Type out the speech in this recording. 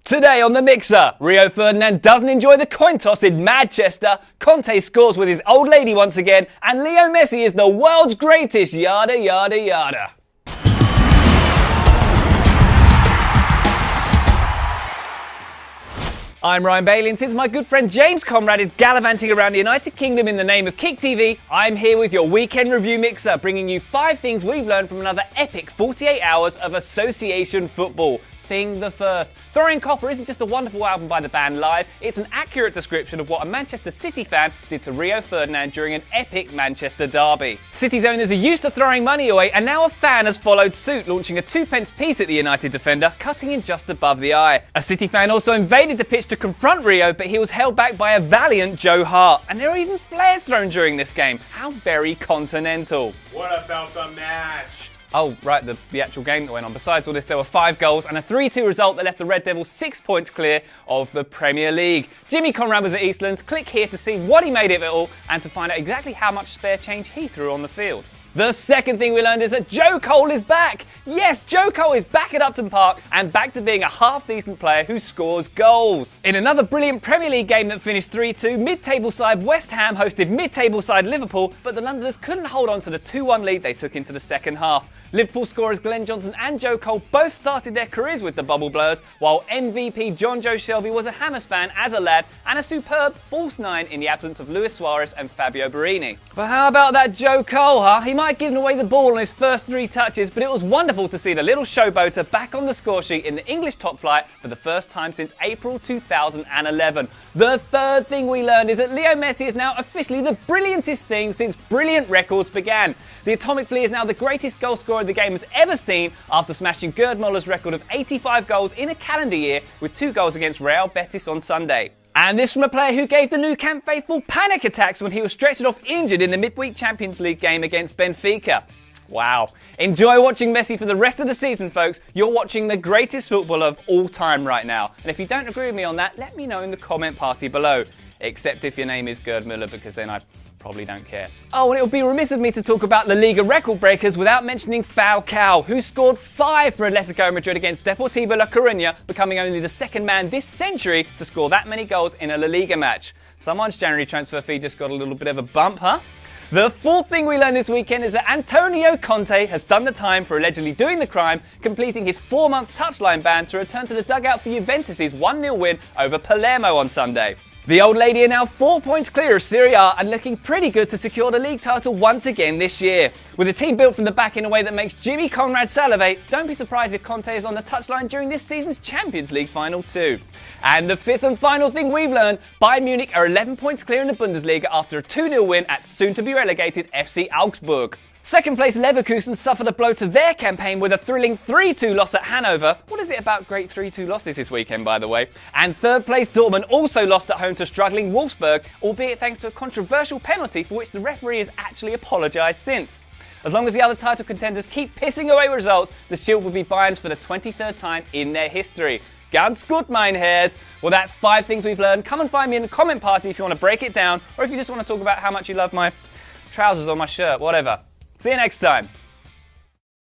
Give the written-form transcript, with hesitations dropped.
Today on the Mixer, Rio Ferdinand doesn't enjoy the coin toss in Manchester, Conte scores with his old lady once again, and Leo Messi is the world's greatest, yada yada yada. I'm Ryan Bailey, and since my good friend James Conrad is gallivanting around the United Kingdom in the name of Kick TV, I'm here with your weekend review mixer, bringing you 5 things we've learned from another epic 48 hours of association football. Thing the first. Throwing Copper isn't just a wonderful album by the band live, it's an accurate description of what a Manchester City fan did to Rio Ferdinand during an epic Manchester derby. City's owners are used to throwing money away, and now a fan has followed suit, launching a 2p piece at the United defender, cutting him just above the eye. A City fan also invaded the pitch to confront Rio, but he was held back by a valiant Joe Hart. And there were even flares thrown during this game. How very continental. What about the match? Oh, right, the actual game that went on. Besides all this, there were 5 goals and a 3-2 result that left the Red Devils 6 points clear of the Premier League. Jimmy Conrad was at Eastlands. Click here to see what he made of it all and to find out exactly how much spare change he threw on the field. The second thing we learned is that Joe Cole is back. Yes, Joe Cole is back at Upton Park and back to being a half-decent player who scores goals. In another brilliant Premier League game that finished 3-2, mid-table side West Ham hosted mid-table side Liverpool, but the Londoners couldn't hold on to the 2-1 lead they took into the second half. Liverpool scorers Glenn Johnson and Joe Cole both started their careers with the Bubble Blurs, while MVP John Joe Shelby was a Hammers fan as a lad and a superb false 9 in the absence of Luis Suarez and Fabio Borini. But how about that Joe Cole, huh? He might have given away the ball on his first 3 touches, but it was wonderful to see the little showboater back on the score sheet in the English top flight for the first time since April 2011. The third thing we learned is that Leo Messi is now officially the brilliantest thing since brilliant records began. The Atomic Flea is now the greatest goal scorer the game has ever seen after smashing Gerd Muller's record of 85 goals in a calendar year with 2 goals against Real Betis on Sunday. And this from a player who gave the Nou Camp faithful panic attacks when he was stretched off injured in the midweek Champions League game against Benfica. Wow. Enjoy watching Messi for the rest of the season, folks. You're watching the greatest footballer of all time right now. And if you don't agree with me on that, let me know in the comment party below. Except if your name is Gerd Muller, because then I probably don't care. Oh, and it would be remiss of me to talk about La Liga record breakers without mentioning Falcao, who scored 5 for Atletico Madrid against Deportivo La Coruña, becoming only the second man this century to score that many goals in a La Liga match. Someone's January transfer fee just got a little bit of a bump, huh? The fourth thing we learned this weekend is that Antonio Conte has done the time for allegedly doing the crime, completing his 4-month touchline ban to return to the dugout for Juventus' 1-0 win over Palermo on Sunday. The old lady are now 4 points clear of Serie A and looking pretty good to secure the league title once again this year. With a team built from the back in a way that makes Jimmy Conrad salivate, don't be surprised if Conte is on the touchline during this season's Champions League final too. And the fifth and final thing we've learned, Bayern Munich are 11 points clear in the Bundesliga after a 2-0 win at soon-to-be relegated FC Augsburg. Second place Leverkusen suffered a blow to their campaign with a thrilling 3-2 loss at Hanover. What is it about great 3-2 losses this weekend, by the way? And third place Dortmund also lost at home to struggling Wolfsburg, albeit thanks to a controversial penalty for which the referee has actually apologised since. As long as the other title contenders keep pissing away results, the Shield will be Bayern's for the 23rd time in their history. Ganz gut, mein Herrs. Well, that's 5 things we've learned. Come and find me in the comment party if you want to break it down, or if you just want to talk about how much you love my trousers or my shirt, whatever. See you next time.